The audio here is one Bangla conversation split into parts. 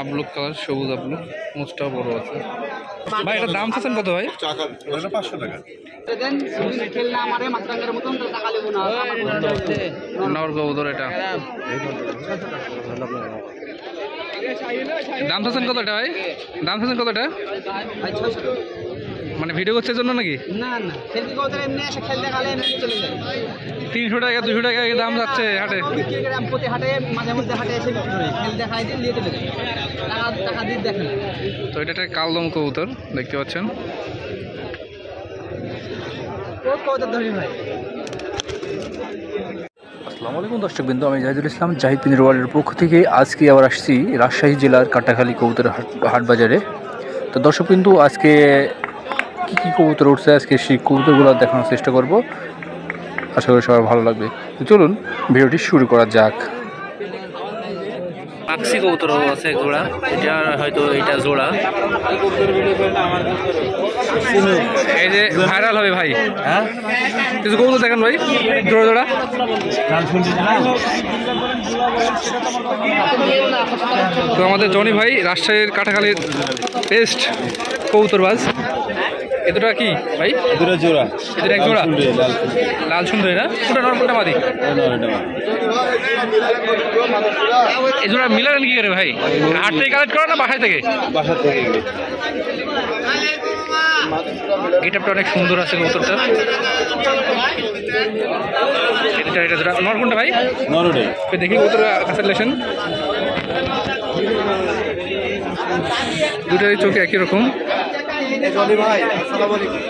আপলুক কালার, সবুজ আপলুক, মুচটাও বড় আছে। ভাই এটার দাম চাচ্ছেন কত ভাই? 500 টাকা। নর কবুতর এটা দাম চাচ্ছেন কত এটা ভাই? দাম চাচ্ছেন কত এটা? মানে ভিডিও করছে জন্য নাকি? না না, খেলতে কবুতর এমনি এসে খেলতে গেলে এমনি চলে যায়। 300 টাকা 200 টাকা দাম যাচ্ছে হাটে। প্রতি হাটে মাঝে মধ্যে হাটে এসে খেল দেখাই দিয়ে নিয়ে চলে যায়, টাকা দিয়ে দেখেন। তো এটা একটা কালদম কবুতর দেখতে পাচ্ছেন। কবুতর ধরি ভাই। আসসালামু আলাইকুম দর্শকবৃন্দ, আমি জাহিদুল ইসলাম, জাহিদ পিনের ওয়ার্ল্ডের পক্ষ থেকে আজকে আবার আসছি রাজশাহী জেলার কাটাখালী কবুতর হাট বাজারে। তো দর্শকবৃন্দ, আজকে কী কবুতর উঠছে আজকে সেই কবুতরগুলো দেখানোর চেষ্টা করব, আশা করি সবার ভালো লাগবে। তো চলুন ভিডিওটি শুরু করা যাক। পাখি কবুতর আছে এক জোড়া, এটা হয়তো এটা জোড়া, এই যে ভাইরাল হবে ভাই। হ্যাঁ কিছু কবুতর দেখেন ভাই, জোড়া জোড়া। তো আমাদের জনি ভাই রাজশাহীর কাটাখালীর বেস্ট কবুতরবাজ। এতটা কি ভাই? দুটো জোড়া। এদের এক জোড়া লাল সুন্দরী না? কোনটা নর কোনটা মাদি? এই জোড়া মিলালেন কি করে ভাই? হাট থেকে কালেক্ট করা না বাসায় থেকে? বাসা থেকে। গেটআপটা অনেক সুন্দর আছে কবুতরটা। এটা জোড়া নর কোনটা ভাই? নরডে। দেখি কবুতর কাছে রিলেশন, দুটারই চোখে একই রকম। ভাই আসসালামু আলাইকুম।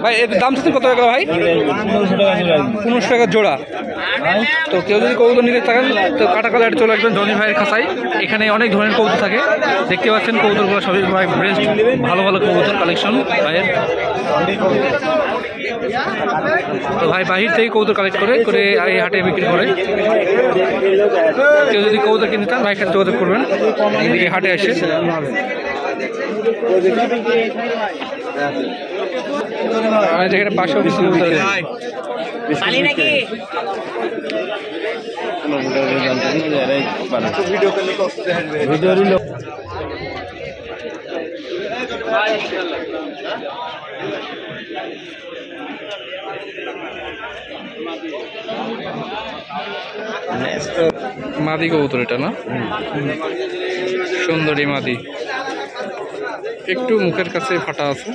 ভাই এর দাম চাচ্ছেন কত টাকা ভাই? 1500 টাকা জোড়া। তো কেউ যদি কবুতর নিতে থাকেন তো কাটাখালী হাটে চলে আসবেন জনি ভাইয়ের খাঁচায়। এখানে অনেক ধরনের কবুতর থাকে, দেখতে পাচ্ছেন কবুতরগুলো সবই ভাই বেস্ট, ভালো ভালো কবুতর কালেকশন ভাইয়ের। তো ভাই বাহির থেকে কবুতর কালেক্ট করে করে এই হাটে বিক্রি করে। কেউ যদি কবুতর কিনতে চান ভাইয়ের সাথে যোগাযোগ করবেন, এই হাটে এসে। যেখানে 500 কিছু কবুতর আছে। মাদি কবুতর এটা না? সুন্দরী মাদি, একটু মুখের কাছে ফাটা আছে।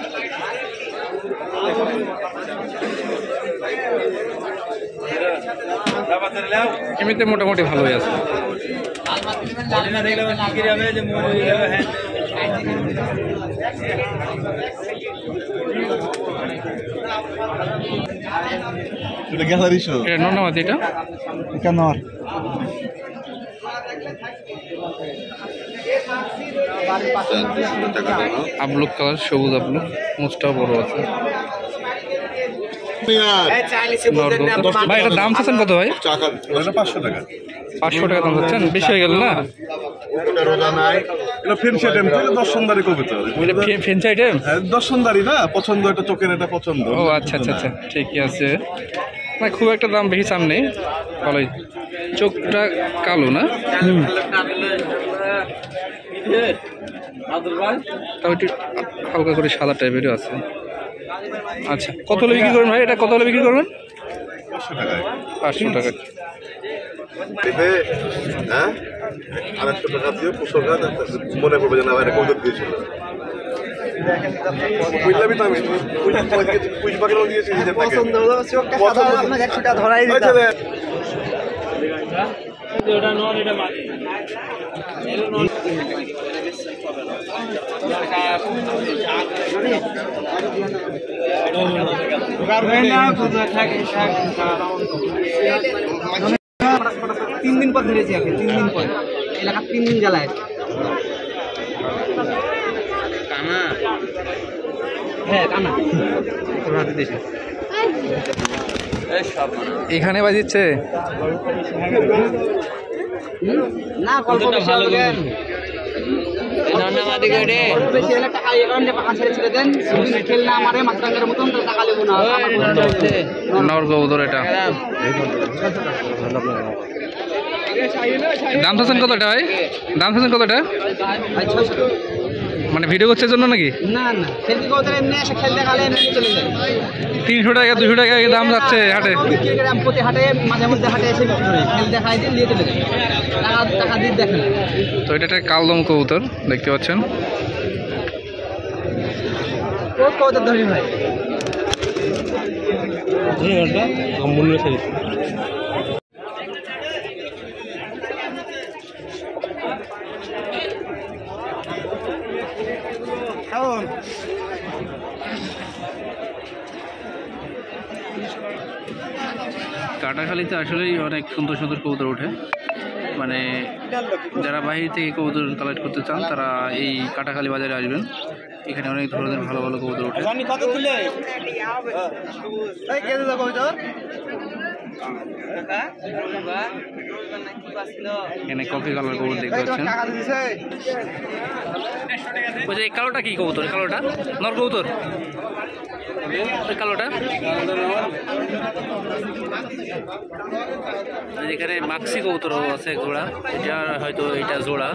এমনিতে মোটামুটি ভালোই আছে। এটা নর না মাদি? এটা নর। আপলুক কালার, সবুজ আপলুক, মুচটাও বড় আছে। ভাই এটার দাম চাচ্ছেন কত ভাই? 500 টাকা। 500 টাকা দাম চাচ্ছেন, বেশি হয়ে গেল না? দর্শনদারি কবুতর, ফেন্সি আইটেম, দর্শনদারি না পছন্দ, এটা চোখের এটা পছন্দ। ও আচ্ছা আচ্ছা আচ্ছা, ঠিকই আছে। না খুব একটা দাম বেশি চান নেই, ভালোই। চোখটা কালো না? তাও একটু হালকা করে সাদা টাইপেরও আছে। আচ্ছা, কত হলে বিক্রি করবেন ভাই? এটা কত হলে বিক্রি করবেন? 500 টাকা। হ্যাঁ, 800 টাকা দিয়ে মনে করবে যে না ভাই কবুতর দিয়েছিল। পছন্দ হলো চোখটা সাদা, আপনাকে 100 টাকা ধরাই দিতে হবে। এটা নর, এটা মাদি। তিন দিন পর ধরেছি, 3 দিন পর এলাকা 3 দিন জ্বালায়। কানা, হ্যাঁ কানা। এখানে বাজিচ্ছে না, কলটা ভালো। বেশি হলে টাকা এই কারণে পাখা ছেড়ে দেন, যদি খেল না মারে মাছরাঙ্গের মতন তো টাকা লেবো না। নর কবুতর এটা দাম চাচ্ছেন কতটা ভাই? দাম চাচ্ছেন কতটা? ভাই 600। মানে ভিডিও করছে জন্য নাকি? না না, খেলতে কবুতর এমনি এসে খেল দেখালে এমনি চলে যায়। 300 টাকা 200 টাকা দাম যাচ্ছে হাটে। বিক্রি করে আমি প্রতি হাটে মাঝে মধ্যে হাটে এসে বিক্রি করি, খেল দেখাই দিন দিয়ে চলে যায়, টাকা দিয়ে দেখেন। তো এটা একটা কালদম কবুতর দেখতে পাচ্ছেন। কোন কবুতর ধরি ভাই? কাটাখালীতে আসলেই অনেক সুন্দর সুন্দর কবুতর ওঠে। মানে যারা বাহির থেকে কবুতর কালেক্ট করতে চান তারা এই কাটাখালী বাজারে আসবেন, এখানে অনেক ধরনের ভালো ভালো কবুতর ওঠে। এখানে কফি কালার কবুতর দেখতে পাচ্ছেন। ওই যে এই কালোটা কি কবুতর? কালোটা নর কবুতর, ওই কালোটা। এখানে মাক্সি কবুতর আছে এক জোড়া, এটা হয়তো এটা জোড়া।